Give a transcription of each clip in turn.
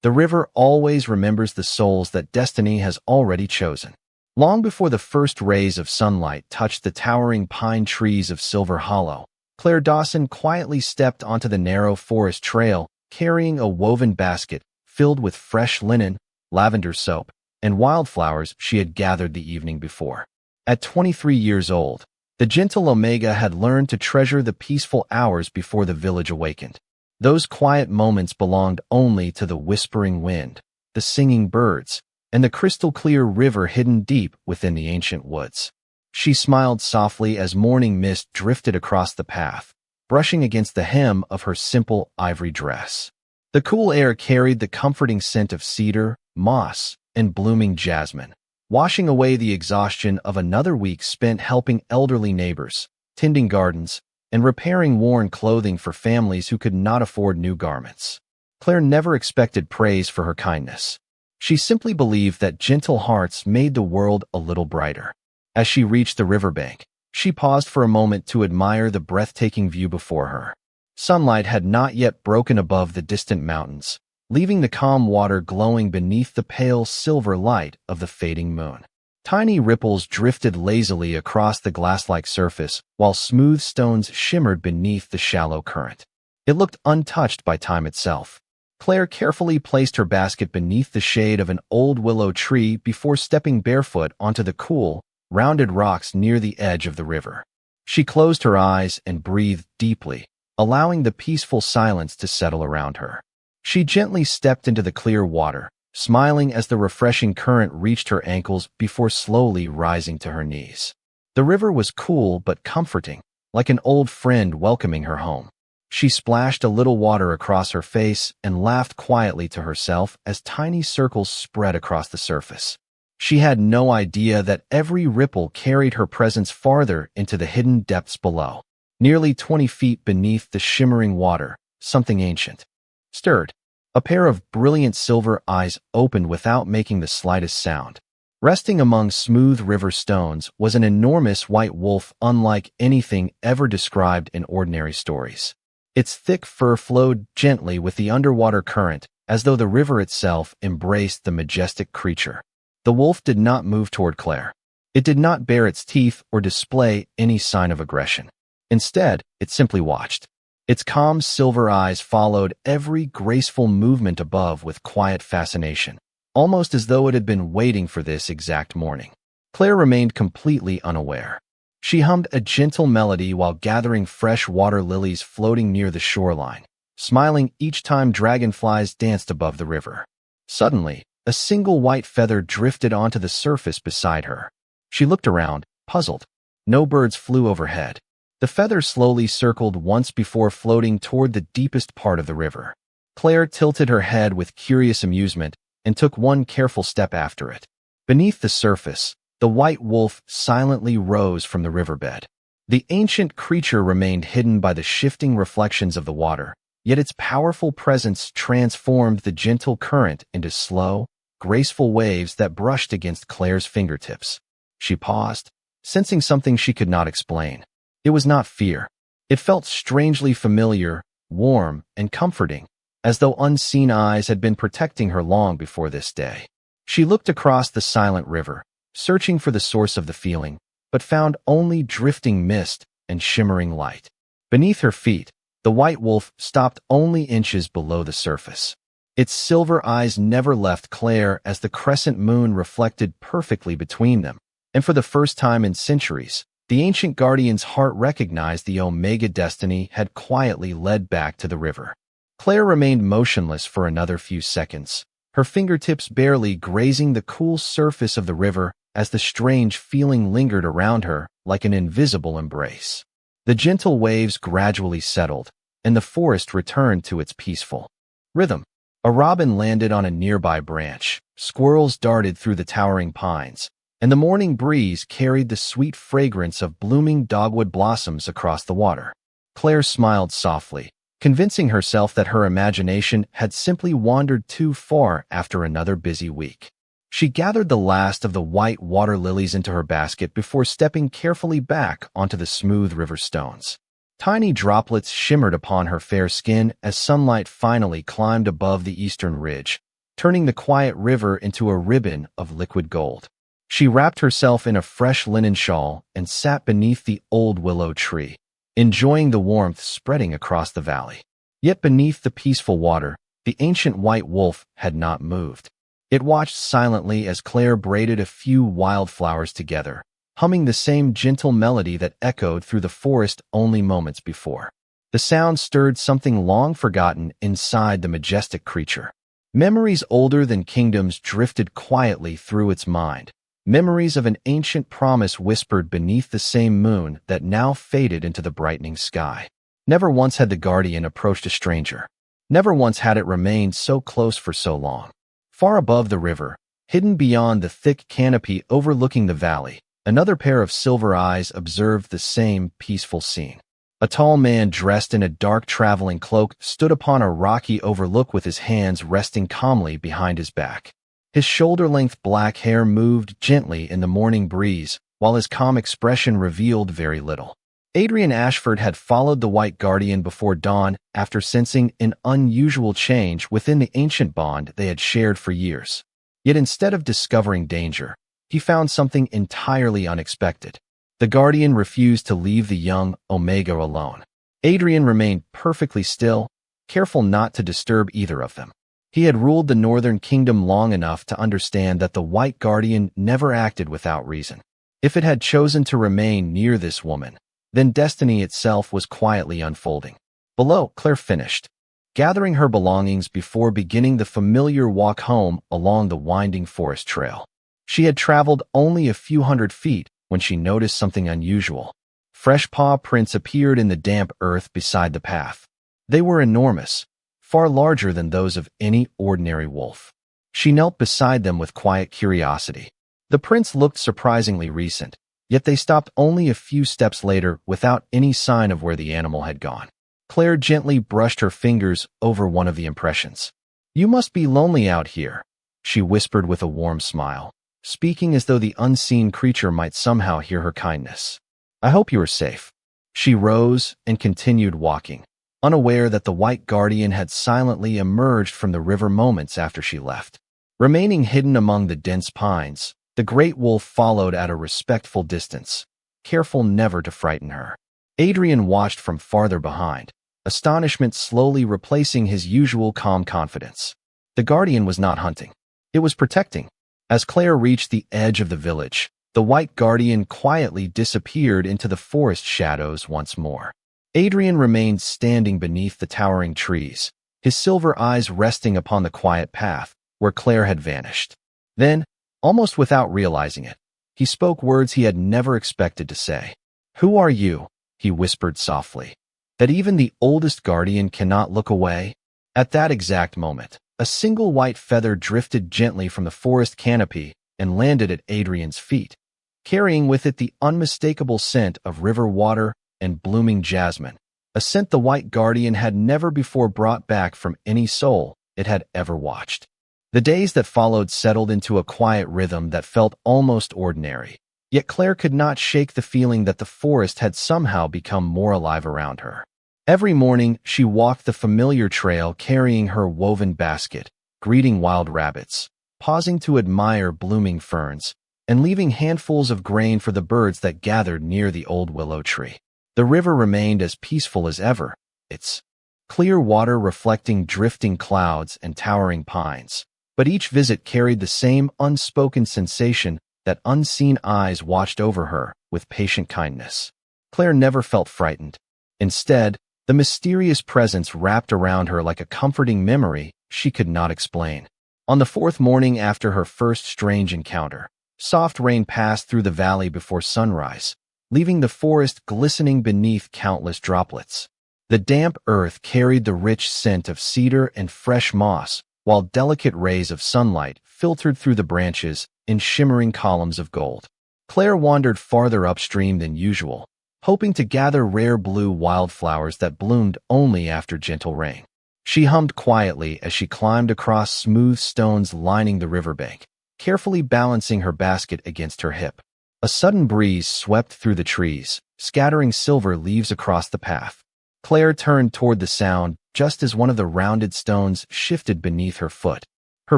The river always remembers the souls that destiny has already chosen. Long before the first rays of sunlight touched the towering pine trees of Silver Hollow, Claire Dawson quietly stepped onto the narrow forest trail, carrying a woven basket filled with fresh linen, lavender soap, and wildflowers she had gathered the evening before. At 23 years old, the gentle Omega had learned to treasure the peaceful hours before the village awakened. Those quiet moments belonged only to the whispering wind, the singing birds, and the crystal-clear river hidden deep within the ancient woods. She smiled softly as morning mist drifted across the path, brushing against the hem of her simple ivory dress. The cool air carried the comforting scent of cedar, moss, and blooming jasmine, washing away the exhaustion of another week spent helping elderly neighbors, tending gardens, and repairing worn clothing for families who could not afford new garments. Claire never expected praise for her kindness. She simply believed that gentle hearts made the world a little brighter. As she reached the riverbank, she paused for a moment to admire the breathtaking view before her. Sunlight had not yet broken above the distant mountains, leaving the calm water glowing beneath the pale silver light of the fading moon. Tiny ripples drifted lazily across the glass-like surface, while smooth stones shimmered beneath the shallow current. It looked untouched by time itself. Claire carefully placed her basket beneath the shade of an old willow tree before stepping barefoot onto the cool, rounded rocks near the edge of the river. She closed her eyes and breathed deeply, allowing the peaceful silence to settle around her. She gently stepped into the clear water, smiling as the refreshing current reached her ankles before slowly rising to her knees. The river was cool but comforting, like an old friend welcoming her home. She splashed a little water across her face and laughed quietly to herself as tiny circles spread across the surface. She had no idea that every ripple carried her presence farther into the hidden depths below. Nearly 20 feet beneath the shimmering water, something ancient stirred. A pair of brilliant silver eyes opened without making the slightest sound. Resting among smooth river stones was an enormous white wolf unlike anything ever described in ordinary stories. Its thick fur flowed gently with the underwater current, as though the river itself embraced the majestic creature. The wolf did not move toward Claire. It did not bare its teeth or display any sign of aggression. Instead, it simply watched. Its calm silver eyes followed every graceful movement above with quiet fascination, almost as though it had been waiting for this exact morning. Claire remained completely unaware. She hummed a gentle melody while gathering fresh water lilies floating near the shoreline, smiling each time dragonflies danced above the river. Suddenly, a single white feather drifted onto the surface beside her. She looked around, puzzled. No birds flew overhead. The feather slowly circled once before floating toward the deepest part of the river. Claire tilted her head with curious amusement and took one careful step after it. Beneath the surface, the white wolf silently rose from the riverbed. The ancient creature remained hidden by the shifting reflections of the water, yet its powerful presence transformed the gentle current into slow, graceful waves that brushed against Claire's fingertips. She paused, sensing something she could not explain. It was not fear. It felt strangely familiar, warm, and comforting, as though unseen eyes had been protecting her long before this day. She looked across the silent river, searching for the source of the feeling, but found only drifting mist and shimmering light. Beneath her feet, the white wolf stopped only inches below the surface. Its silver eyes never left Claire as the crescent moon reflected perfectly between them, and for the first time in centuries, the ancient guardian's heart recognized the Omega destiny had quietly led back to the river. Claire remained motionless for another few seconds, her fingertips barely grazing the cool surface of the river as the strange feeling lingered around her like an invisible embrace. The gentle waves gradually settled, and the forest returned to its peaceful rhythm. A robin landed on a nearby branch, squirrels darted through the towering pines, and the morning breeze carried the sweet fragrance of blooming dogwood blossoms across the water. Claire smiled softly, convincing herself that her imagination had simply wandered too far after another busy week. She gathered the last of the white water lilies into her basket before stepping carefully back onto the smooth river stones. Tiny droplets shimmered upon her fair skin as sunlight finally climbed above the eastern ridge, turning the quiet river into a ribbon of liquid gold. She wrapped herself in a fresh linen shawl and sat beneath the old willow tree, enjoying the warmth spreading across the valley. Yet beneath the peaceful water, the ancient white wolf had not moved. It watched silently as Claire braided a few wildflowers together, humming the same gentle melody that echoed through the forest only moments before. The sound stirred something long forgotten inside the majestic creature. Memories older than kingdoms drifted quietly through its mind. Memories of an ancient promise whispered beneath the same moon that now faded into the brightening sky. Never once had the guardian approached a stranger. Never once had it remained so close for so long. Far above the river, hidden beyond the thick canopy overlooking the valley, another pair of silver eyes observed the same peaceful scene. A tall man dressed in a dark traveling cloak stood upon a rocky overlook with his hands resting calmly behind his back. His shoulder-length black hair moved gently in the morning breeze, while his calm expression revealed very little. Adrian Ashford had followed the White Guardian before dawn after sensing an unusual change within the ancient bond they had shared for years. Yet instead of discovering danger, he found something entirely unexpected. The Guardian refused to leave the young Omega alone. Adrian remained perfectly still, careful not to disturb either of them. He had ruled the Northern Kingdom long enough to understand that the White Guardian never acted without reason. If it had chosen to remain near this woman, then destiny itself was quietly unfolding. Below, Claire finished, gathering her belongings before beginning the familiar walk home along the winding forest trail. She had traveled only a few hundred feet when she noticed something unusual. Fresh paw prints appeared in the damp earth beside the path. They were enormous, far larger than those of any ordinary wolf. She knelt beside them with quiet curiosity. The prints looked surprisingly recent, yet they stopped only a few steps later without any sign of where the animal had gone. Claire gently brushed her fingers over one of the impressions. "You must be lonely out here," she whispered with a warm smile, speaking as though the unseen creature might somehow hear her kindness. "I hope you are safe." She rose and continued walking, unaware that the White Guardian had silently emerged from the river moments after she left. Remaining hidden among the dense pines, the great wolf followed at a respectful distance, careful never to frighten her. Adrian watched from farther behind, astonishment slowly replacing his usual calm confidence. The Guardian was not hunting. It was protecting. As Claire reached the edge of the village, the White Guardian quietly disappeared into the forest shadows once more. Adrian remained standing beneath the towering trees, his silver eyes resting upon the quiet path where Claire had vanished. Then, almost without realizing it, he spoke words he had never expected to say. "Who are you?" he whispered softly. "That even the oldest guardian cannot look away?" At that exact moment, a single white feather drifted gently from the forest canopy and landed at Adrian's feet, carrying with it the unmistakable scent of river water and blooming jasmine, a scent the White Guardian had never before brought back from any soul it had ever watched. The days that followed settled into a quiet rhythm that felt almost ordinary, yet Claire could not shake the feeling that the forest had somehow become more alive around her. Every morning, she walked the familiar trail carrying her woven basket, greeting wild rabbits, pausing to admire blooming ferns, and leaving handfuls of grain for the birds that gathered near the old willow tree. The river remained as peaceful as ever, its clear water reflecting drifting clouds and towering pines. But each visit carried the same unspoken sensation that unseen eyes watched over her with patient kindness. Claire never felt frightened. Instead, the mysterious presence wrapped around her like a comforting memory she could not explain. On the fourth morning after her first strange encounter, soft rain passed through the valley before sunrise, leaving the forest glistening beneath countless droplets. The damp earth carried the rich scent of cedar and fresh moss, while delicate rays of sunlight filtered through the branches in shimmering columns of gold. Claire wandered farther upstream than usual, hoping to gather rare blue wildflowers that bloomed only after gentle rain. She hummed quietly as she climbed across smooth stones lining the riverbank, carefully balancing her basket against her hip. A sudden breeze swept through the trees, scattering silver leaves across the path. Claire turned toward the sound just as one of the rounded stones shifted beneath her foot. Her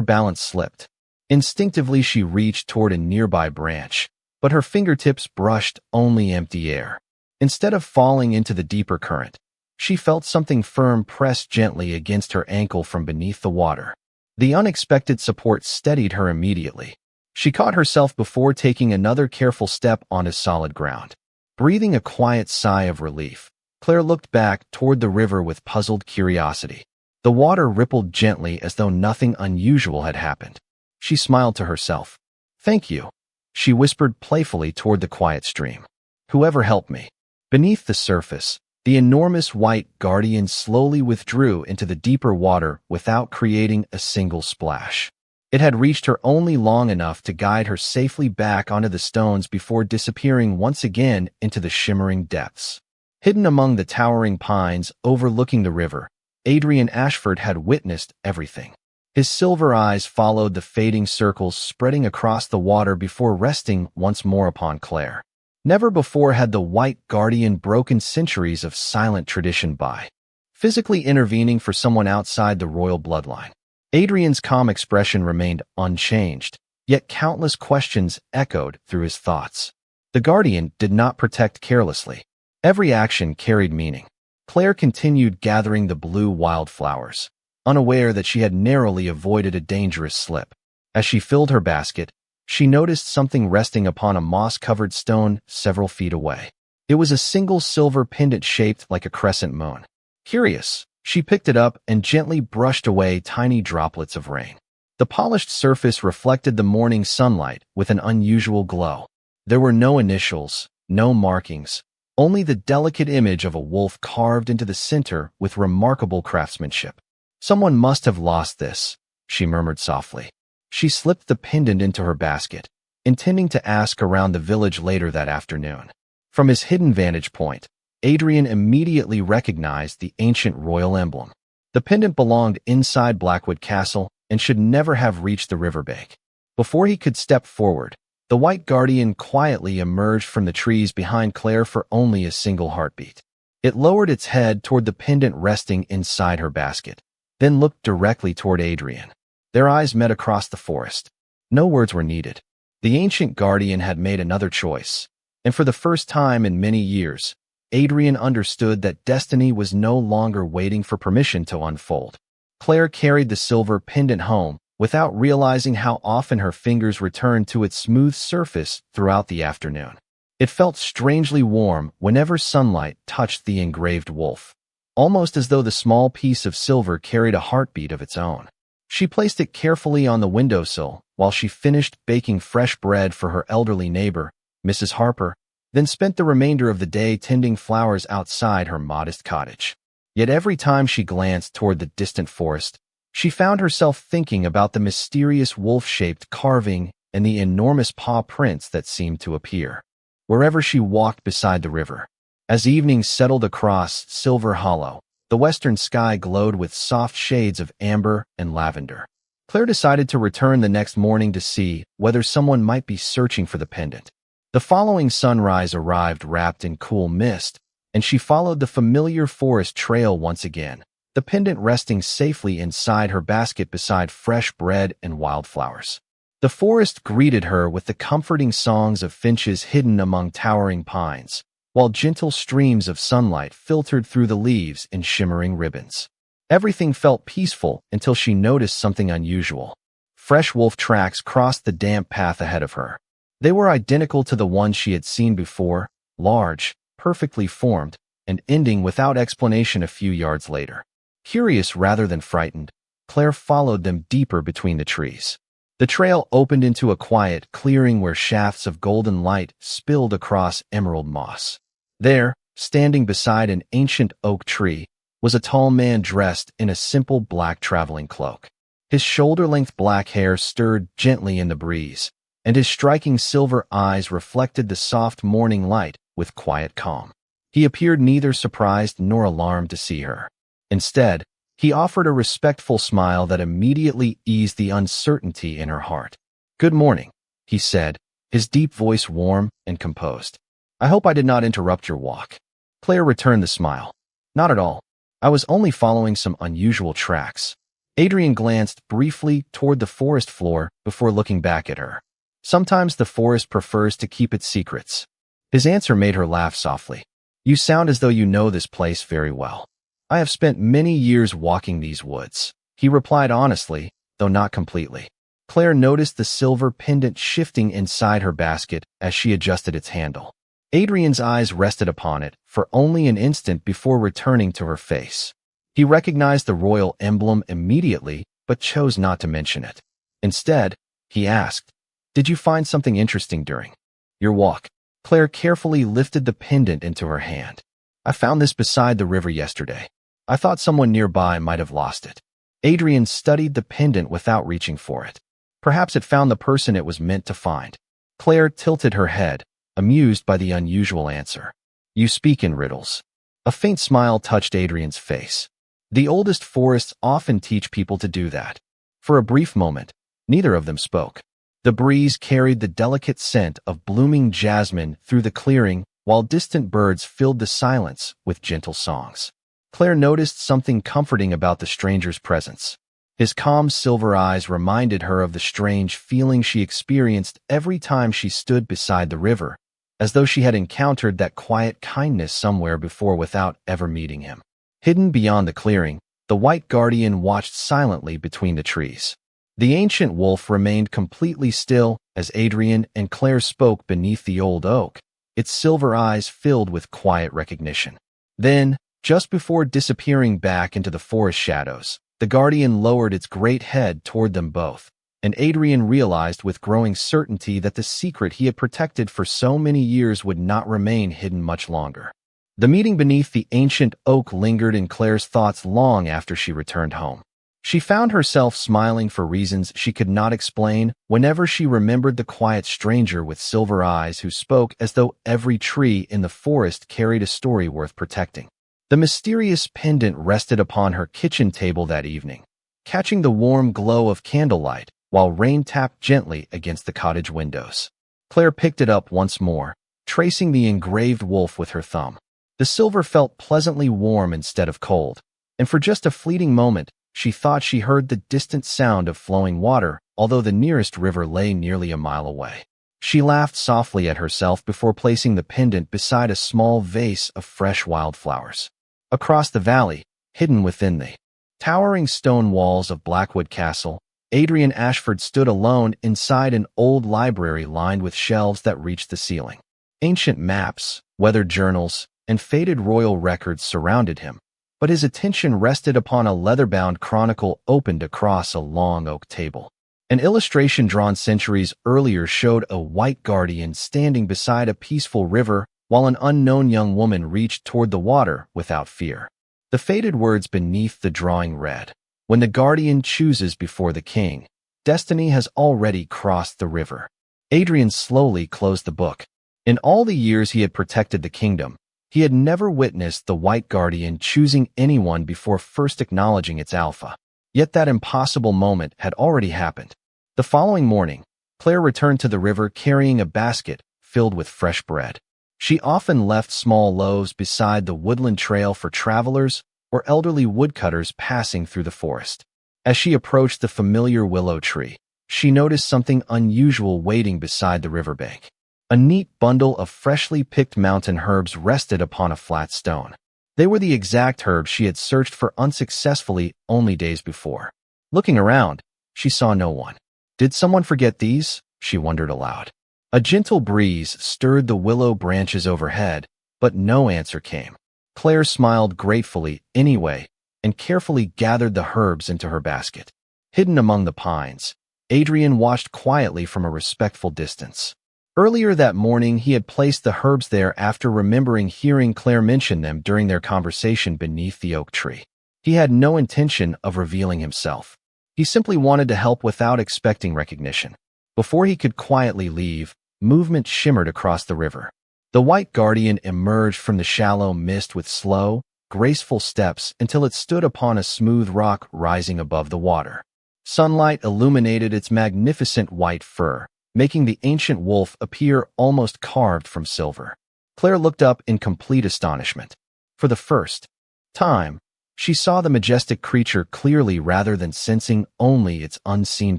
balance slipped. Instinctively, she reached toward a nearby branch, but her fingertips brushed only empty air. Instead of falling into the deeper current, she felt something firm press gently against her ankle from beneath the water. The unexpected support steadied her immediately. She caught herself before taking another careful step onto solid ground. Breathing a quiet sigh of relief, Claire looked back toward the river with puzzled curiosity. The water rippled gently as though nothing unusual had happened. She smiled to herself. "Thank you," she whispered playfully toward the quiet stream. "Whoever helped me." Beneath the surface, the enormous white guardian slowly withdrew into the deeper water without creating a single splash. It had reached her only long enough to guide her safely back onto the stones before disappearing once again into the shimmering depths. Hidden among the towering pines overlooking the river, Adrian Ashford had witnessed everything. His silver eyes followed the fading circles spreading across the water before resting once more upon Claire. Never before had the White Guardian broken centuries of silent tradition by physically intervening for someone outside the royal bloodline. Adrian's calm expression remained unchanged, yet countless questions echoed through his thoughts. The Guardian did not protect carelessly. Every action carried meaning. Claire continued gathering the blue wildflowers, unaware that she had narrowly avoided a dangerous slip. As she filled her basket, she noticed something resting upon a moss-covered stone several feet away. It was a single silver pendant shaped like a crescent moon. Curious, she picked it up and gently brushed away tiny droplets of rain. The polished surface reflected the morning sunlight with an unusual glow. There were no initials, no markings, only the delicate image of a wolf carved into the center with remarkable craftsmanship. "Someone must have lost this," she murmured softly. She slipped the pendant into her basket, intending to ask around the village later that afternoon. From his hidden vantage point, Adrian immediately recognized the ancient royal emblem. The pendant belonged inside Blackwood Castle and should never have reached the riverbank. Before he could step forward, the White Guardian quietly emerged from the trees behind Claire for only a single heartbeat. It lowered its head toward the pendant resting inside her basket, then looked directly toward Adrian. Their eyes met across the forest. No words were needed. The ancient guardian had made another choice, and for the first time in many years, Adrian understood that destiny was no longer waiting for permission to unfold. Claire carried the silver pendant home without realizing how often her fingers returned to its smooth surface throughout the afternoon. It felt strangely warm whenever sunlight touched the engraved wolf, almost as though the small piece of silver carried a heartbeat of its own. She placed it carefully on the windowsill while she finished baking fresh bread for her elderly neighbor, Mrs. Harper, then spent the remainder of the day tending flowers outside her modest cottage. Yet every time she glanced toward the distant forest, she found herself thinking about the mysterious wolf-shaped carving and the enormous paw prints that seemed to appear wherever she walked beside the river. As evening settled across Silver Hollow, the western sky glowed with soft shades of amber and lavender. Claire decided to return the next morning to see whether someone might be searching for the pendant. The following sunrise arrived wrapped in cool mist, and she followed the familiar forest trail once again, the pendant resting safely inside her basket beside fresh bread and wildflowers. The forest greeted her with the comforting songs of finches hidden among towering pines, while gentle streams of sunlight filtered through the leaves in shimmering ribbons. Everything felt peaceful until she noticed something unusual. Fresh wolf tracks crossed the damp path ahead of her. They were identical to the ones she had seen before, large, perfectly formed, and ending without explanation a few yards later. Curious rather than frightened, Claire followed them deeper between the trees. The trail opened into a quiet clearing where shafts of golden light spilled across emerald moss. There, standing beside an ancient oak tree, was a tall man dressed in a simple black traveling cloak. His shoulder-length black hair stirred gently in the breeze, and his striking silver eyes reflected the soft morning light with quiet calm. He appeared neither surprised nor alarmed to see her. Instead, he offered a respectful smile that immediately eased the uncertainty in her heart. "Good morning," he said, his deep voice warm and composed. "I hope I did not interrupt your walk." Claire returned the smile. "Not at all. I was only following some unusual tracks." Adrian glanced briefly toward the forest floor before looking back at her. Sometimes the forest prefers to keep its secrets. His answer made her laugh softly. You sound as though you know this place very well. I have spent many years walking these woods, he replied honestly, though not completely. Claire noticed the silver pendant shifting inside her basket as she adjusted its handle. Adrian's eyes rested upon it for only an instant before returning to her face. He recognized the royal emblem immediately, but chose not to mention it. Instead, he asked, "Did you find something interesting during your walk?" Claire carefully lifted the pendant into her hand. "I found this beside the river yesterday. I thought someone nearby might have lost it." Adrian studied the pendant without reaching for it. Perhaps it found the person it was meant to find. Claire tilted her head, amused by the unusual answer. "You speak in riddles." A faint smile touched Adrian's face. The oldest forests often teach people to do that. For a brief moment, neither of them spoke. The breeze carried the delicate scent of blooming jasmine through the clearing, while distant birds filled the silence with gentle songs. Claire noticed something comforting about the stranger's presence. His calm silver eyes reminded her of the strange feeling she experienced every time she stood beside the river, as though she had encountered that quiet kindness somewhere before without ever meeting him. Hidden beyond the clearing, the white guardian watched silently between the trees. The ancient wolf remained completely still as Adrian and Claire spoke beneath the old oak, its silver eyes filled with quiet recognition. Then, just before disappearing back into the forest shadows, the guardian lowered its great head toward them both, and Adrian realized with growing certainty that the secret he had protected for so many years would not remain hidden much longer. The meeting beneath the ancient oak lingered in Claire's thoughts long after she returned home. She found herself smiling for reasons she could not explain whenever she remembered the quiet stranger with silver eyes who spoke as though every tree in the forest carried a story worth protecting. The mysterious pendant rested upon her kitchen table that evening, catching the warm glow of candlelight while rain tapped gently against the cottage windows. Claire picked it up once more, tracing the engraved wolf with her thumb. The silver felt pleasantly warm instead of cold, and for just a fleeting moment, she thought she heard the distant sound of flowing water, although the nearest river lay nearly a mile away. She laughed softly at herself before placing the pendant beside a small vase of fresh wildflowers. Across the valley, hidden within the towering stone walls of Blackwood Castle, Adrian Ashford stood alone inside an old library lined with shelves that reached the ceiling. Ancient maps, weathered journals, and faded royal records surrounded him, but his attention rested upon a leather-bound chronicle opened across a long oak table. An illustration drawn centuries earlier showed a white guardian standing beside a peaceful river while an unknown young woman reached toward the water without fear. The faded words beneath the drawing read, "When the guardian chooses before the king, destiny has already crossed the river." Adrian slowly closed the book. In all the years he had protected the kingdom, he had never witnessed the white guardian choosing anyone before first acknowledging its alpha. Yet that impossible moment had already happened. The following morning, Claire returned to the river carrying a basket filled with fresh bread. She often left small loaves beside the woodland trail for travelers or elderly woodcutters passing through the forest. As she approached the familiar willow tree, she noticed something unusual waiting beside the riverbank. A neat bundle of freshly picked mountain herbs rested upon a flat stone. They were the exact herbs she had searched for unsuccessfully only days before. Looking around, she saw no one. Did someone forget these? She wondered aloud. A gentle breeze stirred the willow branches overhead, but no answer came. Claire smiled gratefully anyway and carefully gathered the herbs into her basket. Hidden among the pines, Adrian watched quietly from a respectful distance. Earlier that morning, he had placed the herbs there after remembering hearing Claire mention them during their conversation beneath the oak tree. He had no intention of revealing himself. He simply wanted to help without expecting recognition. Before he could quietly leave, movement shimmered across the river. The white guardian emerged from the shallow mist with slow, graceful steps until it stood upon a smooth rock rising above the water. Sunlight illuminated its magnificent white fur, making the ancient wolf appear almost carved from silver. Claire looked up in complete astonishment. For the first time, She saw the majestic creature clearly rather than sensing only its unseen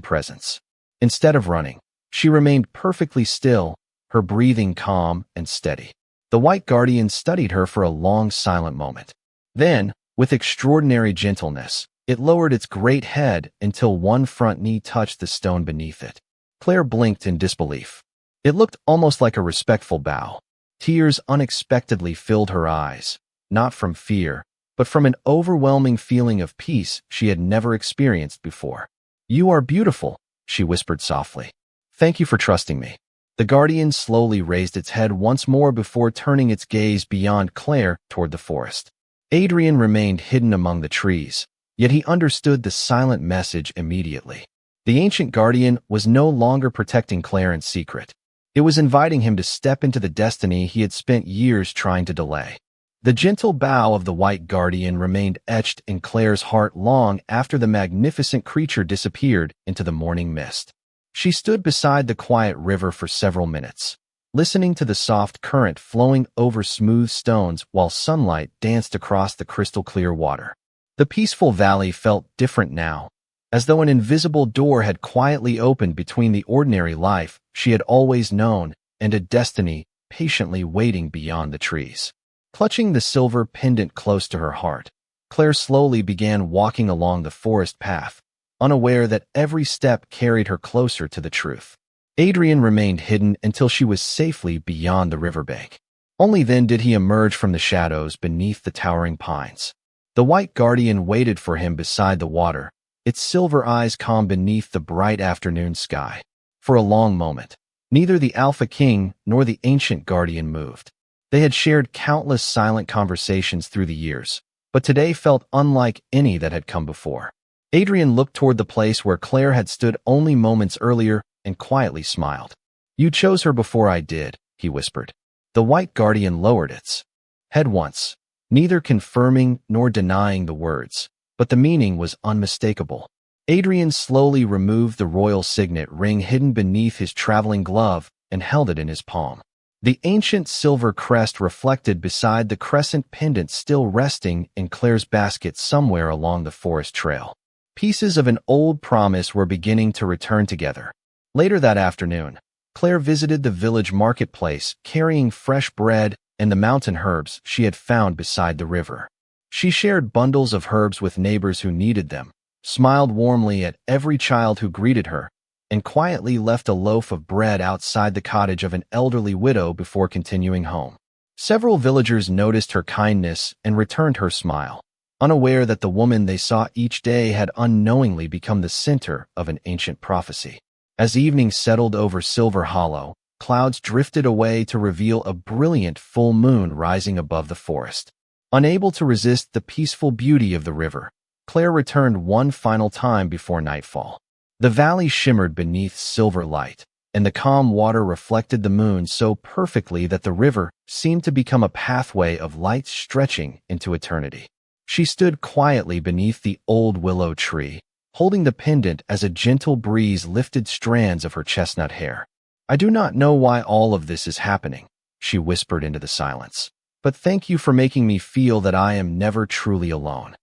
presence. Instead of running, she remained perfectly still, her breathing calm and steady. The white guardian studied her for a long silent moment. Then, with extraordinary gentleness, it lowered its great head until one front knee touched the stone beneath it. Claire blinked in disbelief. It looked almost like a respectful bow. Tears unexpectedly filled her eyes, not from fear, but from an overwhelming feeling of peace she had never experienced before. "You are beautiful," she whispered softly. "Thank you for trusting me." The guardian slowly raised its head once more before turning its gaze beyond Claire toward the forest. Adrian remained hidden among the trees, yet he understood the silent message immediately. The ancient guardian was no longer protecting Claire in secret. It was inviting him to step into the destiny he had spent years trying to delay. The gentle bow of the white guardian remained etched in Claire's heart long after the magnificent creature disappeared into the morning mist. She stood beside the quiet river for several minutes, listening to the soft current flowing over smooth stones while sunlight danced across the crystal-clear water. The peaceful valley felt different now, as though an invisible door had quietly opened between the ordinary life she had always known and a destiny patiently waiting beyond the trees. Clutching the silver pendant close to her heart, Claire slowly began walking along the forest path, unaware that every step carried her closer to the truth. Adrian remained hidden until she was safely beyond the riverbank. Only then did he emerge from the shadows beneath the towering pines. The white guardian waited for him beside the water, its silver eyes calm beneath the bright afternoon sky. For a long moment, neither the Alpha King nor the ancient guardian moved. They had shared countless silent conversations through the years, but today felt unlike any that had come before. Adrian looked toward the place where Claire had stood only moments earlier and quietly smiled. "You chose her before I did," he whispered. The white guardian lowered its head once, neither confirming nor denying the words, but the meaning was unmistakable. Adrian slowly removed the royal signet ring hidden beneath his traveling glove and held it in his palm. The ancient silver crest reflected beside the crescent pendant still resting in Claire's basket somewhere along the forest trail. Pieces of an old promise were beginning to return together. Later that afternoon, Claire visited the village marketplace carrying fresh bread and the mountain herbs she had found beside the river. She shared bundles of herbs with neighbors who needed them, smiled warmly at every child who greeted her, and quietly left a loaf of bread outside the cottage of an elderly widow before continuing home. Several villagers noticed her kindness and returned her smile, unaware that the woman they saw each day had unknowingly become the center of an ancient prophecy. As evening settled over Silver Hollow, clouds drifted away to reveal a brilliant full moon rising above the forest. Unable to resist the peaceful beauty of the river, Claire returned one final time before nightfall. The valley shimmered beneath silver light, and the calm water reflected the moon so perfectly that the river seemed to become a pathway of light stretching into eternity. She stood quietly beneath the old willow tree, holding the pendant as a gentle breeze lifted strands of her chestnut hair. "I do not know why all of this is happening," she whispered into the silence, "but thank you for making me feel that I am never truly alone."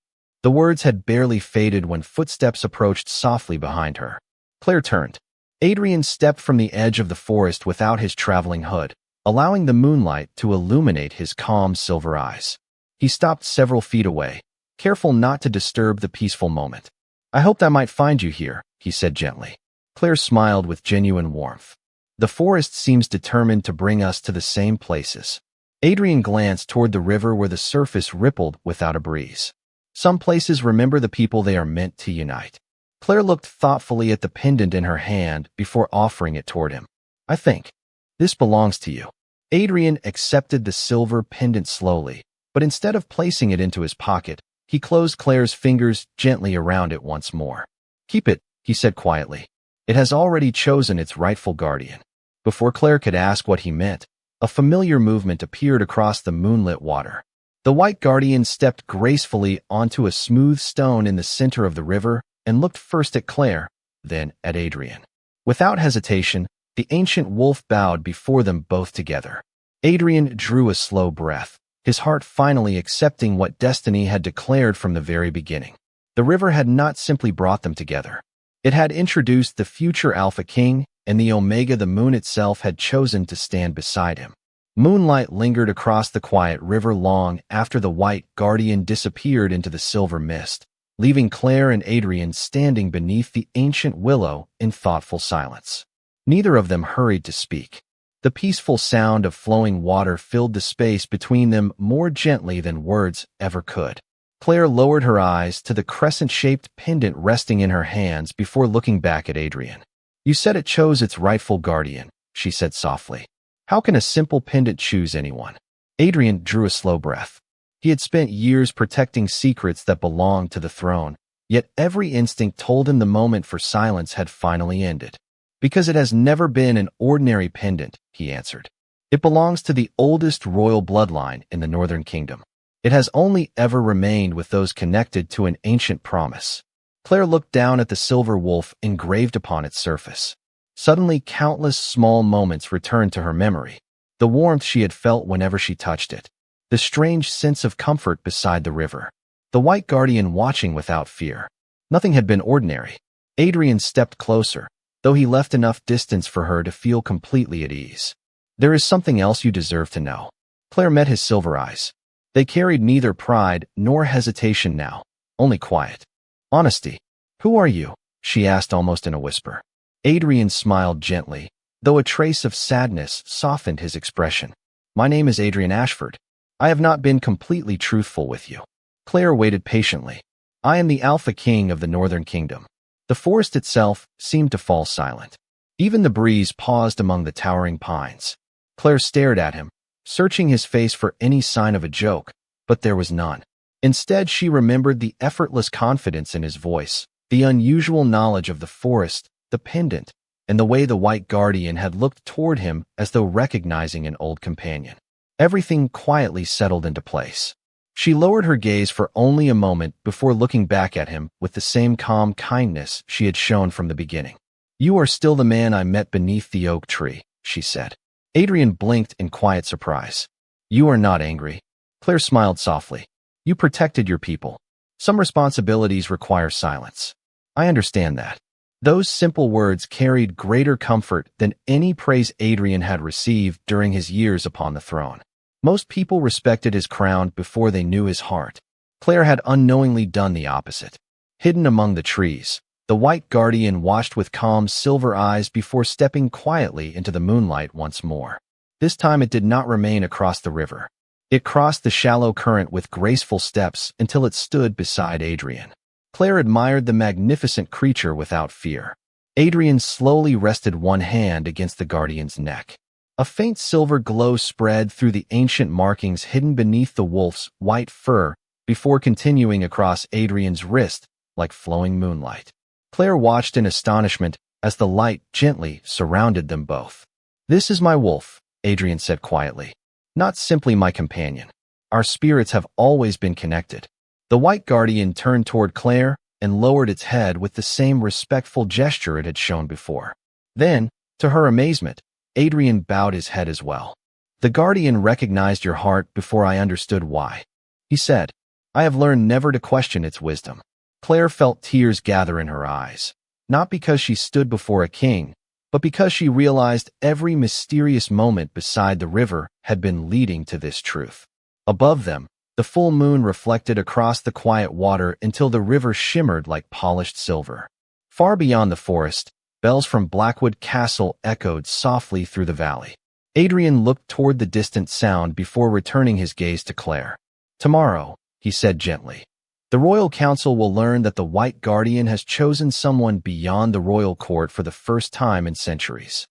The words had barely faded when footsteps approached softly behind her. Claire turned. Adrian stepped from the edge of the forest without his traveling hood, allowing the moonlight to illuminate his calm silver eyes. He stopped several feet away, careful not to disturb the peaceful moment. "I hoped I might find you here," he said gently. Claire smiled with genuine warmth. "The forest seems determined to bring us to the same places." Adrian glanced toward the river where the surface rippled without a breeze. "Some places remember the people they are meant to unite." Claire looked thoughtfully at the pendant in her hand before offering it toward him. "I think this belongs to you." Adrian accepted the silver pendant slowly, but instead of placing it into his pocket, he closed Claire's fingers gently around it once more. "Keep it," he said quietly. "It has already chosen its rightful guardian." Before Claire could ask what he meant, a familiar movement appeared across the moonlit water. The white guardian stepped gracefully onto a smooth stone in the center of the river and looked first at Claire, then at Adrian. Without hesitation, the ancient wolf bowed before them both together. Adrian drew a slow breath, his heart finally accepting what destiny had declared from the very beginning. The river had not simply brought them together. It had introduced the future Alpha King, and the Omega, the moon itself, had chosen to stand beside him. Moonlight lingered across the quiet river long after the white guardian disappeared into the silver mist, leaving Claire and Adrian standing beneath the ancient willow in thoughtful silence. Neither of them hurried to speak. The peaceful sound of flowing water filled the space between them more gently than words ever could. Claire lowered her eyes to the crescent-shaped pendant resting in her hands before looking back at Adrian. "You said it chose its rightful guardian," she said softly. "How can a simple pendant choose anyone?" Adrian drew a slow breath. He had spent years protecting secrets that belonged to the throne, yet every instinct told him the moment for silence had finally ended. "Because it has never been an ordinary pendant," he answered. "It belongs to the oldest royal bloodline in the Northern Kingdom. It has only ever remained with those connected to an ancient promise." Claire looked down at the silver wolf engraved upon its surface. Suddenly, countless small moments returned to her memory. The warmth she had felt whenever she touched it. The strange sense of comfort beside the river. The white guardian watching without fear. Nothing had been ordinary. Adrian stepped closer, though he left enough distance for her to feel completely at ease. "There is something else you deserve to know." Claire met his silver eyes. They carried neither pride nor hesitation now, only quiet. "Honesty. Who are you?" she asked almost in a whisper. Adrian smiled gently, though a trace of sadness softened his expression. "My name is Adrian Ashford. I have not been completely truthful with you." Claire waited patiently. "I am the Alpha King of the Northern Kingdom." The forest itself seemed to fall silent. Even the breeze paused among the towering pines. Claire stared at him, searching his face for any sign of a joke, but there was none. Instead, she remembered the effortless confidence in his voice, the unusual knowledge of the forest, the pendant, and the way the white guardian had looked toward him as though recognizing an old companion. Everything quietly settled into place. She lowered her gaze for only a moment before looking back at him with the same calm kindness she had shown from the beginning. "You are still the man I met beneath the oak tree," she said. Adrian blinked in quiet surprise. "You are not angry." Claire smiled softly. "You protected your people. Some responsibilities require silence. I understand that." Those simple words carried greater comfort than any praise Adrian had received during his years upon the throne. Most people respected his crown before they knew his heart. Claire had unknowingly done the opposite. Hidden among the trees, the white guardian watched with calm silver eyes before stepping quietly into the moonlight once more. This time it did not remain across the river. It crossed the shallow current with graceful steps until it stood beside Adrian. Claire admired the magnificent creature without fear. Adrian slowly rested one hand against the guardian's neck. A faint silver glow spread through the ancient markings hidden beneath the wolf's white fur before continuing across Adrian's wrist like flowing moonlight. Claire watched in astonishment as the light gently surrounded them both. "This is my wolf," Adrian said quietly. "Not simply my companion. Our spirits have always been connected." The white guardian turned toward Claire and lowered its head with the same respectful gesture it had shown before. Then, to her amazement, Adrian bowed his head as well. "The guardian recognized your heart before I understood why," he said. "I have learned never to question its wisdom." Claire felt tears gather in her eyes, not because she stood before a king, but because she realized every mysterious moment beside the river had been leading to this truth. Above them, the full moon reflected across the quiet water until the river shimmered like polished silver. Far beyond the forest, bells from Blackwood Castle echoed softly through the valley. Adrian looked toward the distant sound before returning his gaze to Claire. "Tomorrow," he said gently, "the Royal Council will learn that the White Guardian has chosen someone beyond the royal court for the first time in centuries."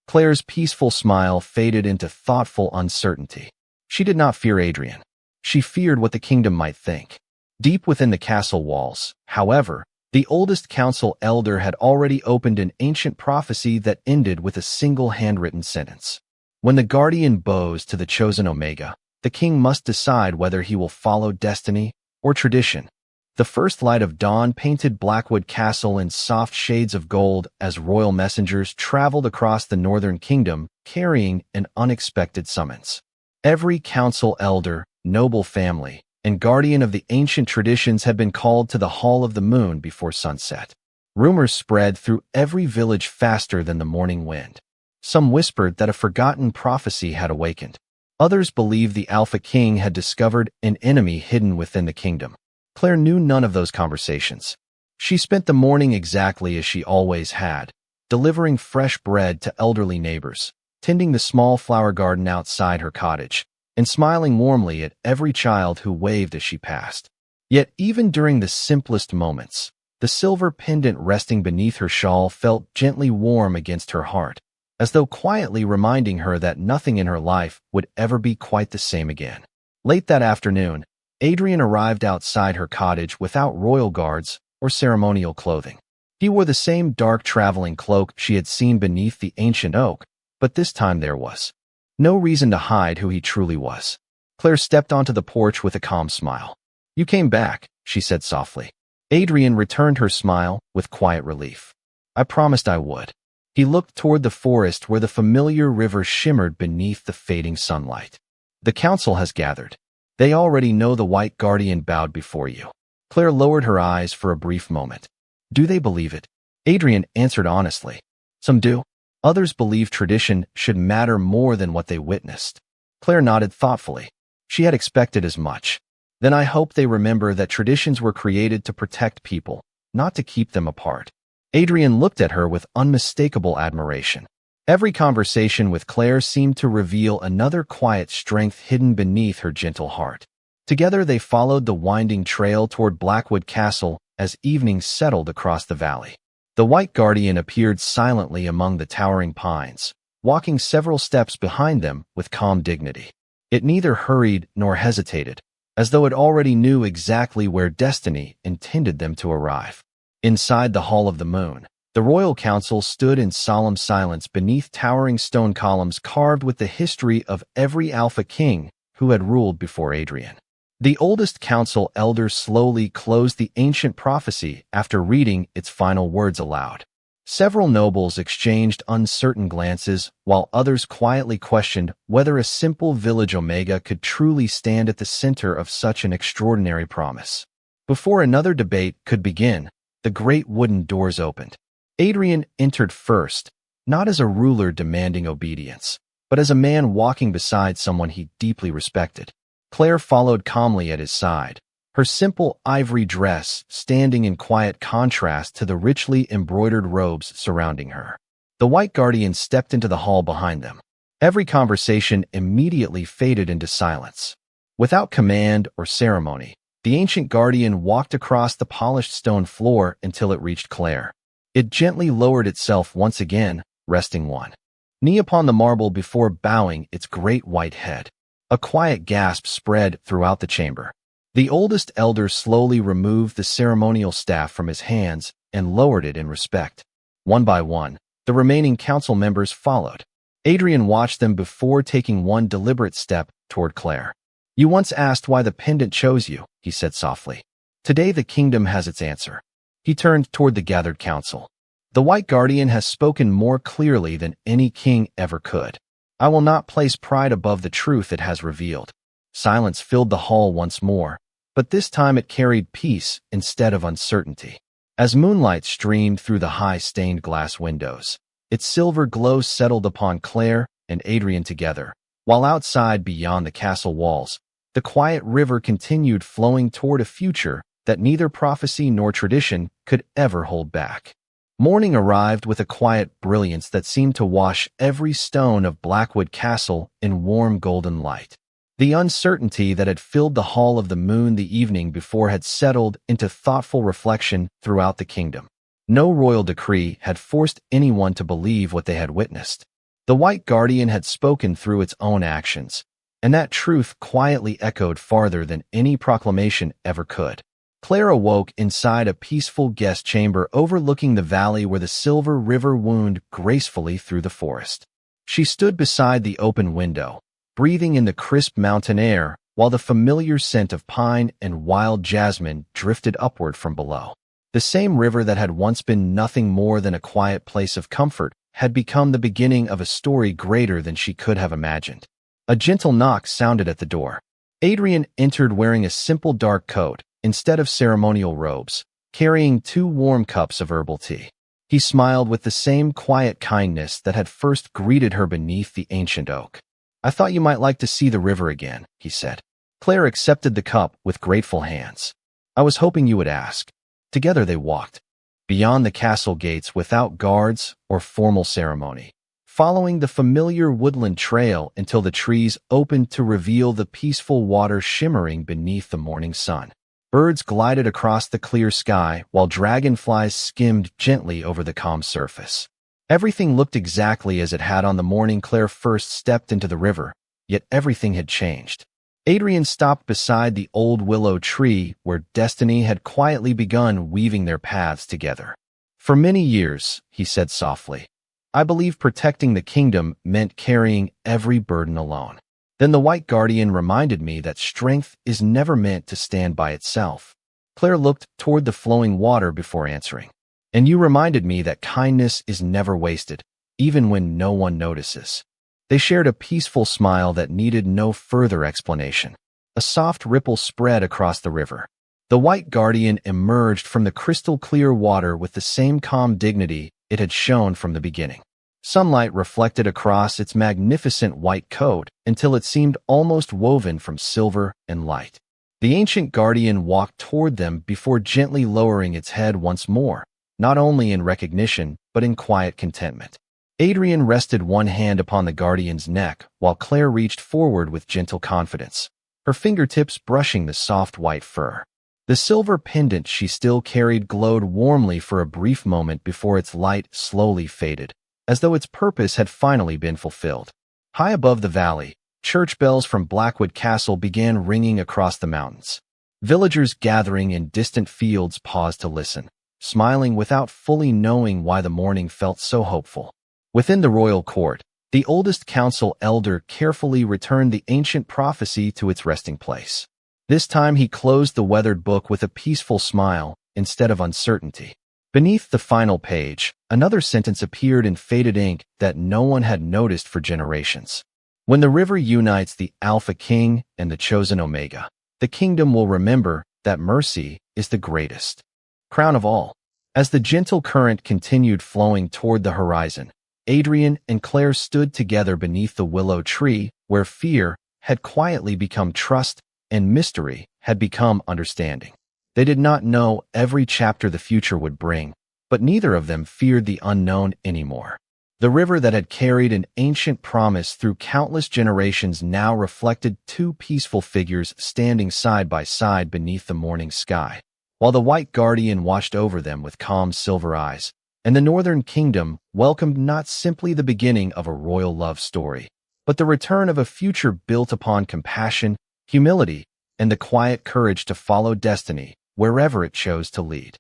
Claire's peaceful smile faded into thoughtful uncertainty. She did not fear Adrian. She feared what the kingdom might think. Deep within the castle walls, however, the oldest council elder had already opened an ancient prophecy that ended with a single handwritten sentence. When the guardian bows to the chosen Omega, the king must decide whether he will follow destiny or tradition. The first light of dawn painted Blackwood Castle in soft shades of gold as royal messengers traveled across the northern kingdom carrying an unexpected summons. Every council elder, noble family, and guardian of the ancient traditions had been called to the Hall of the Moon before sunset. Rumors spread through every village faster than the morning wind. Some whispered that a forgotten prophecy had awakened. Others believed the Alpha King had discovered an enemy hidden within the kingdom. Claire knew none of those conversations. She spent the morning exactly as she always had, delivering fresh bread to elderly neighbors, tending the small flower garden outside her cottage, and smiling warmly at every child who waved as she passed. Yet even during the simplest moments, the silver pendant resting beneath her shawl felt gently warm against her heart, as though quietly reminding her that nothing in her life would ever be quite the same again. Late that afternoon, Adrian arrived outside her cottage without royal guards or ceremonial clothing. He wore the same dark traveling cloak she had seen beneath the ancient oak, but this time there was no reason to hide who he truly was. Claire stepped onto the porch with a calm smile. "You came back," she said softly. Adrian returned her smile with quiet relief. "I promised I would." He looked toward the forest where the familiar river shimmered beneath the fading sunlight. "The council has gathered. They already know the White Guardian bowed before you." Claire lowered her eyes for a brief moment. "Do they believe it?" Adrian answered honestly. "Some do. Others believe tradition should matter more than what they witnessed." Claire nodded thoughtfully. She had expected as much. "Then I hope they remember that traditions were created to protect people, not to keep them apart." Adrian looked at her with unmistakable admiration. Every conversation with Claire seemed to reveal another quiet strength hidden beneath her gentle heart. Together they followed the winding trail toward Blackwood Castle as evening settled across the valley. The White Guardian appeared silently among the towering pines, walking several steps behind them with calm dignity. It neither hurried nor hesitated, as though it already knew exactly where destiny intended them to arrive. Inside the Hall of the Moon, the royal council stood in solemn silence beneath towering stone columns carved with the history of every Alpha King who had ruled before Adrian. The oldest council elder slowly closed the ancient prophecy after reading its final words aloud. Several nobles exchanged uncertain glances, while others quietly questioned whether a simple village Omega could truly stand at the center of such an extraordinary promise. Before another debate could begin, the great wooden doors opened. Adrian entered first, not as a ruler demanding obedience, but as a man walking beside someone he deeply respected. Claire followed calmly at his side, her simple ivory dress standing in quiet contrast to the richly embroidered robes surrounding her. The White Guardian stepped into the hall behind them. Every conversation immediately faded into silence. Without command or ceremony, the ancient guardian walked across the polished stone floor until it reached Claire. It gently lowered itself once again, resting one knee upon the marble before bowing its great white head. A quiet gasp spread throughout the chamber. The oldest elder slowly removed the ceremonial staff from his hands and lowered it in respect. One by one, the remaining council members followed. Adrian watched them before taking one deliberate step toward Claire. "You once asked why the pendant chose you," he said softly. "Today the kingdom has its answer." He turned toward the gathered council. "The White Guardian has spoken more clearly than any king ever could. I will not place pride above the truth it has revealed." Silence filled the hall once more, but this time it carried peace instead of uncertainty. As moonlight streamed through the high stained glass windows, its silver glow settled upon Claire and Adrian together, while outside beyond the castle walls, the quiet river continued flowing toward a future that neither prophecy nor tradition could ever hold back. Morning arrived with a quiet brilliance that seemed to wash every stone of Blackwood Castle in warm golden light. The uncertainty that had filled the Hall of the Moon the evening before had settled into thoughtful reflection throughout the kingdom. No royal decree had forced anyone to believe what they had witnessed. The White Guardian had spoken through its own actions, and that truth quietly echoed farther than any proclamation ever could. Claire awoke inside a peaceful guest chamber overlooking the valley where the silver river wound gracefully through the forest. She stood beside the open window, breathing in the crisp mountain air, while the familiar scent of pine and wild jasmine drifted upward from below. The same river that had once been nothing more than a quiet place of comfort had become the beginning of a story greater than she could have imagined. A gentle knock sounded at the door. Adrian entered wearing a simple dark coat instead of ceremonial robes, carrying 2 warm cups of herbal tea. He smiled with the same quiet kindness that had first greeted her beneath the ancient oak. "I thought you might like to see the river again," he said. Claire accepted the cup with grateful hands. "I was hoping you would ask." Together they walked beyond the castle gates without guards or formal ceremony, following the familiar woodland trail until the trees opened to reveal the peaceful water shimmering beneath the morning sun. Birds glided across the clear sky while dragonflies skimmed gently over the calm surface. Everything looked exactly as it had on the morning Claire first stepped into the river, yet everything had changed. Adrian stopped beside the old willow tree where destiny had quietly begun weaving their paths together. "For many years," he said softly, "I believed protecting the kingdom meant carrying every burden alone. Then the White Guardian reminded me that strength is never meant to stand by itself." Claire looked toward the flowing water before answering. "And you reminded me that kindness is never wasted, even when no one notices." They shared a peaceful smile that needed no further explanation. A soft ripple spread across the river. The White Guardian emerged from the crystal-clear water with the same calm dignity it had shown from the beginning. Sunlight reflected across its magnificent white coat until it seemed almost woven from silver and light. The ancient guardian walked toward them before gently lowering its head once more, not only in recognition but in quiet contentment. Adrian rested one hand upon the guardian's neck while Claire reached forward with gentle confidence, her fingertips brushing the soft white fur. The silver pendant she still carried glowed warmly for a brief moment before its light slowly faded, as though its purpose had finally been fulfilled. High above the valley, church bells from Blackwood Castle began ringing across the mountains. Villagers gathering in distant fields paused to listen, smiling without fully knowing why the morning felt so hopeful. Within the royal court, the oldest council elder carefully returned the ancient prophecy to its resting place. This time he closed the weathered book with a peaceful smile instead of uncertainty. Beneath the final page, another sentence appeared in faded ink that no one had noticed for generations. "When the river unites the Alpha King and the chosen Omega, the kingdom will remember that mercy is the greatest crown of all." As the gentle current continued flowing toward the horizon, Adrian and Claire stood together beneath the willow tree where fear had quietly become trust and mystery had become understanding. They did not know every chapter the future would bring, but neither of them feared the unknown anymore. The river that had carried an ancient promise through countless generations now reflected 2 peaceful figures standing side by side beneath the morning sky, while the White Guardian watched over them with calm silver eyes. And the Northern Kingdom welcomed not simply the beginning of a royal love story, but the return of a future built upon compassion, humility, and the quiet courage to follow destiny wherever it chose to lead.